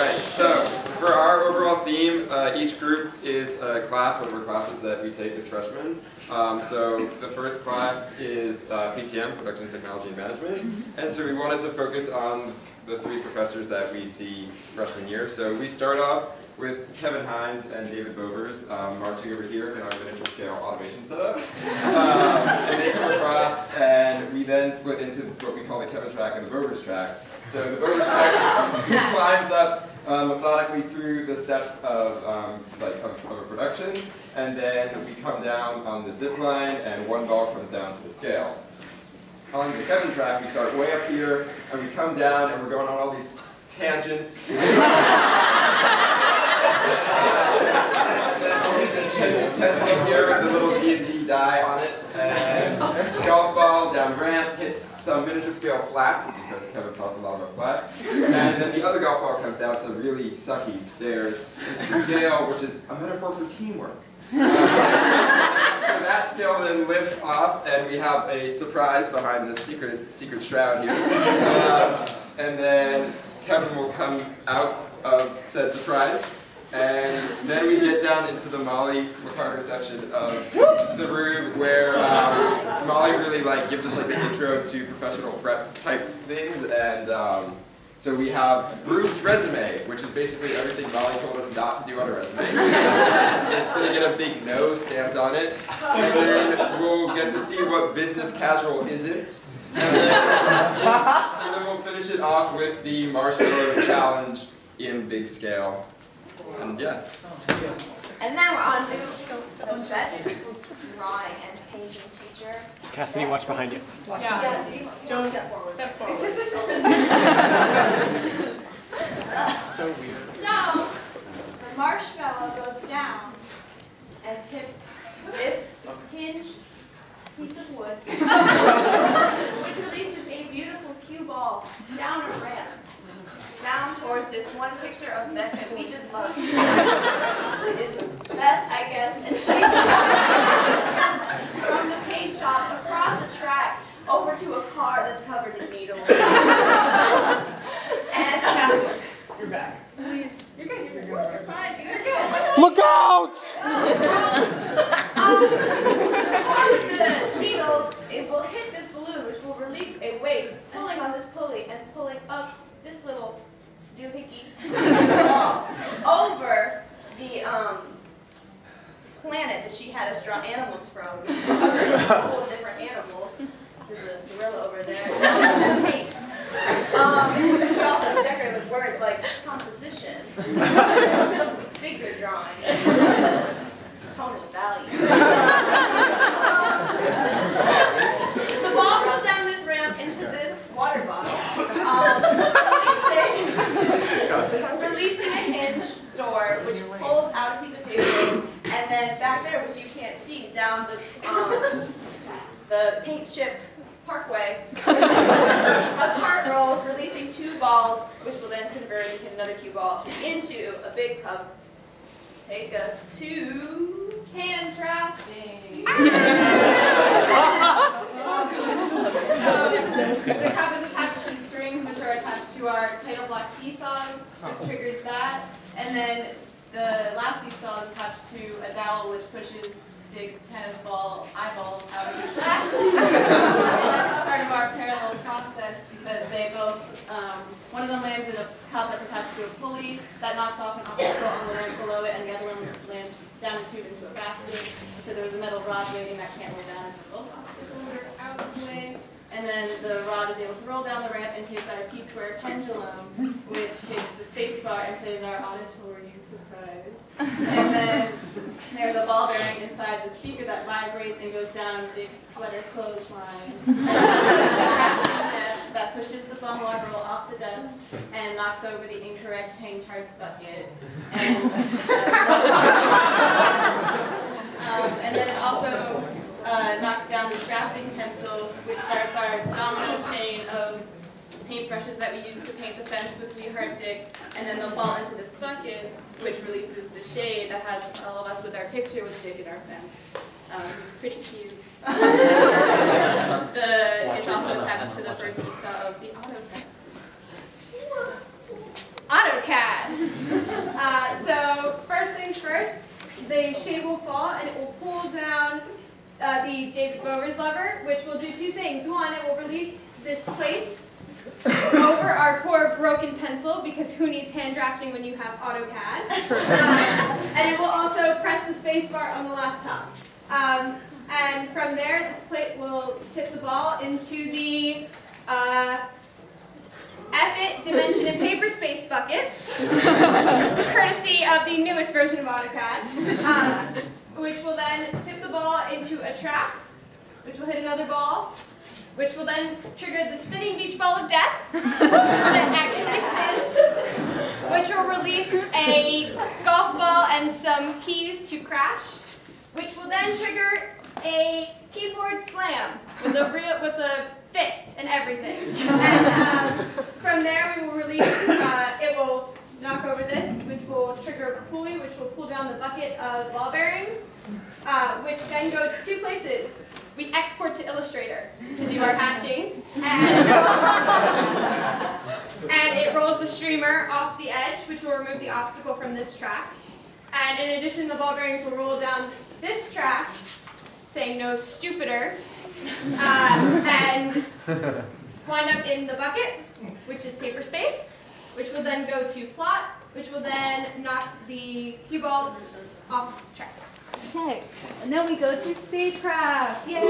Alright, so for our overall theme, each group is a class, one of our classes that we take as freshmen. So the first class is PTM, Production Technology and Management, and so we wanted to focus on the three professors that we see freshman year. So we start off with Kevin Hines and David Bovers marching over here in our miniature scale automation setup. And they come across, and we then split into what we call the Kevin track and the Bovers track. So the Bovers track climbs up methodically through the steps of a production, and then we come down on the zip line, and one ball comes down to the scale. On the Kevin track, we start way up here, and we come down, and we're going on all these tangents. Here with the little D&D die on it, and golf ball down ramp hits some miniature scale flats, because Kevin talks a lot about flats, and then the other golf ball comes down some really sucky stairs into the scale, which is a metaphor for teamwork. So that scale then lifts off, and we have a surprise behind this secret shroud here, and then Kevin will come out of said surprise. And then we get down into the Molly McCarter section of the room where Molly really gives us the intro to professional prep type things, and so we have Ruth's resume, which is basically everything Molly told us not to do on a resume. It's going to get a big no stamped on it, and then we'll get to see what business casual isn't, and then we'll finish it off with the marshmallow challenge in big scale. And yeah. And then we're on to the best drawing and painting teacher. Cassidy, watch behind you. Yeah. Don't step forward. So weird. So, the marshmallow goes down and hits this hinged piece of wood, which releases a beautiful cue ball down a ramp. Down towards this one picture of Beth that we just love. Is Beth, I guess, and she's from the paint shop across a track over to a car that's covered in needles. And You're back. You're good. You're fine. You're good. Look out! With the needles, it will hit this balloon, which will release a weight, pulling on this pulley and pulling up this little doohickey over the planet that she had us draw animals from, which is covered in a couple of different animals. There's a gorilla over there. Paint. We also decorate with words like composition, figure drawing, tonal value. The ball goes down this ramp into this water bottle. Releasing a hinge door, which pulls out a piece of paper, and then back there, which you can't see, down the paint chip parkway, a cart rolls, releasing two balls, which will then convert into another cue ball into a big cup. Take us to hand drafting. So the cup is attached to strings, which are attached to our title block seesaws, which triggers that. And then the last seesaw is attached to a dowel, which pushes Dig's tennis ball eyeballs out of his glasses. And that's the start of our parallel process, because they both, one of them lands in a cup that's attached to a pulley that knocks off an obstacle on the ramp below it, and the other one lands down the tube into a basket. So there was a metal rod waiting that can't roll down, so both obstacles are out of the way. And then the rod is able to roll down the ramp and hits our T-square pendulum, which hits the space bar and plays our auditory surprise. And then there's a ball bearing inside the speaker that vibrates and goes down Dig's sweater clothesline. That pushes the bum waddle off the desk and knocks over the incorrect hang charts bucket. And then it also knocks down the drafting pencil, which starts our domino chain of paintbrushes that we use to paint the fence with We Heart Dig, and then they'll fall into this bucket, which releases the shade that has all of us with our picture with Dig in our fence. It's pretty cute. It's also attached to the first seesaw of the auto pen. AutoCAD. So first things first, the shade will fall and it will pull down the David Bowers lever, which will do two things. One, it will release this plate over our poor broken pencil, because who needs hand drafting when you have AutoCAD? And it will also press the space bar on the laptop. And from there, this plate will tip the ball into the F-it Dimension and Paper Space bucket, courtesy of the newest version of AutoCAD, which will then tip the ball into a trap, which will hit another ball, which will then trigger the spinning beach ball of death that actually spins, which will release a golf ball and some keys to crash, which will then trigger a keyboard slam with a fist and everything. And from there we will release, it will knock over this, which will trigger a pulley, which will pull down the bucket of ball bearings, which then go to two places. We export to Illustrator to do our hatching, and it rolls the streamer off the edge, which will remove the obstacle from this track. And in addition, the ball bearings will roll down this track, saying no stupider, and wind up in the bucket, which is paper space, which will then go to plot, which will then knock the cue ball off track. Okay, and then we go to stagecraft. Yay!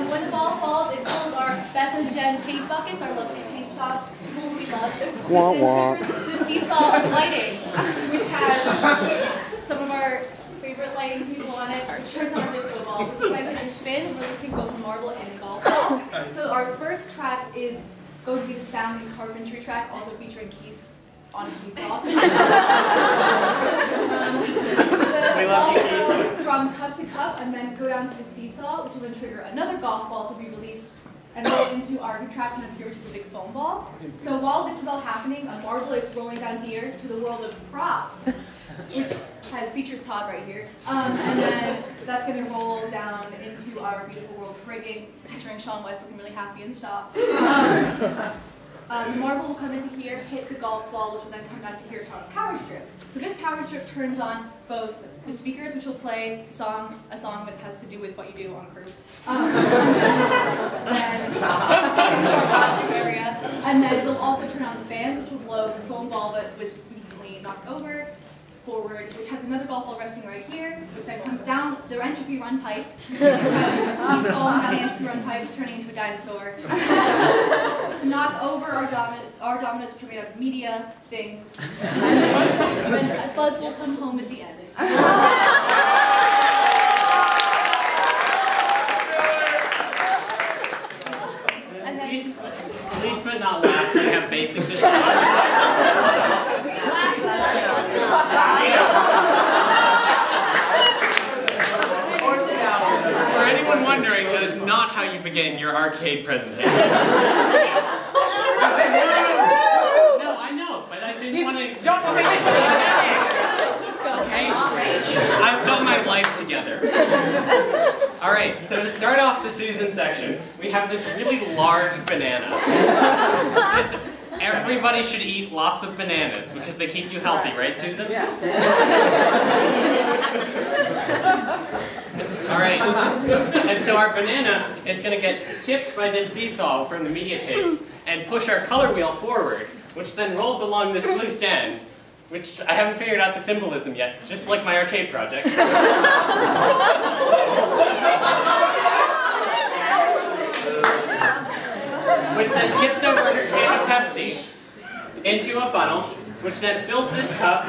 When the ball falls, it pulls our Beth and Jen paint buckets, our lovely paint shop tool we love. Wah, wah. The seesaw of lighting, which has some of our favorite lighting people on it. It turns on our disco ball, which is like a spin, releasing both marble and golf ball. So our first track is going to be the sound and carpentry track, also featuring Keith on a seesaw. The ball will go from cup to cup and then go down to the seesaw, which will then trigger another golf ball to be released and roll into our contraption up here, which is a big foam ball. So while this is all happening, a marble is rolling down here to the world of props, which features Todd right here. And then that's going to roll down into our beautiful world of rigging, featuring Sean West looking really happy in the shop. The marble will come into here, hit the golf ball, which will then come down to here on a power strip. So this power strip turns on both the speakers, which will play a song that has to do with what you do on crew, then into our costume area, and then we'll also turn on the fans, which will blow the foam ball that was recently knocked over forward, which has another golf ball resting right here, which then comes down the entropy run pipe, which has he's falling down the entropy run pipe, turning into a dinosaur, to knock over our dominoes, which are made out of media things, and then Buzz will come home at the end. And then, least but not last, we have basic discussion. For anyone wondering, that is not how you begin your arcade presentation. No, I know, but I didn't want to. Okay, I've got my life together. Alright, so to start off the Susan section, we have this really large banana. Everybody should eat lots of bananas because they keep you healthy, right, Susan? Yes. Alright, and so our banana is going to get tipped by this seesaw from the media tapes and push our color wheel forward, which then rolls along this blue stand, which I haven't figured out the symbolism yet, just like my arcade project. Which then tips over her can of Pepsi into a funnel, which then fills this cup,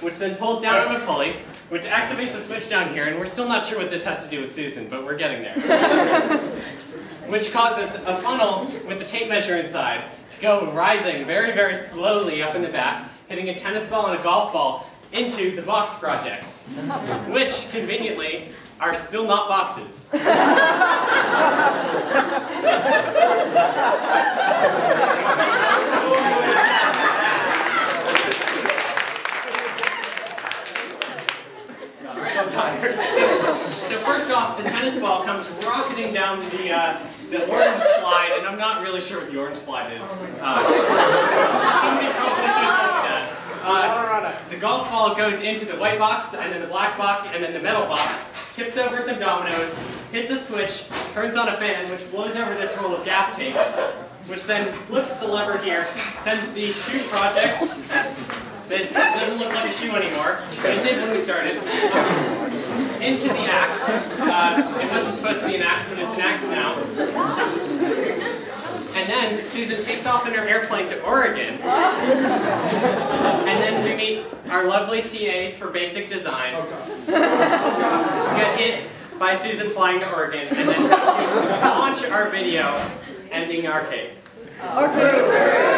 which then pulls down on a pulley, which activates a switch down here, and we're still not sure what this has to do with Susan, but we're getting there. Which causes a funnel with a tape measure inside to go rising very, very slowly up in the back, hitting a tennis ball and a golf ball into the box projects, which, conveniently, are still not boxes. So first off, the tennis ball comes rocketing down the orange slide and and I'm not really sure what the orange slide is. Somebody probably should have told me that. The golf ball goes into the white box, and then the black box, and then the metal box, tips over some dominoes, hits a switch, turns on a fan, which blows over this roll of gaff tape, which then flips the lever here, sends the shoe project that doesn't look like a shoe anymore, but it did when we started, into the axe. It wasn't supposed to be an axe, but it's an axe now. And then Susan takes off in her airplane to Oregon. And then we meet our lovely TAs for basic design. We get hit by Susan flying to Oregon, and then launch our video ending arcade. Okay.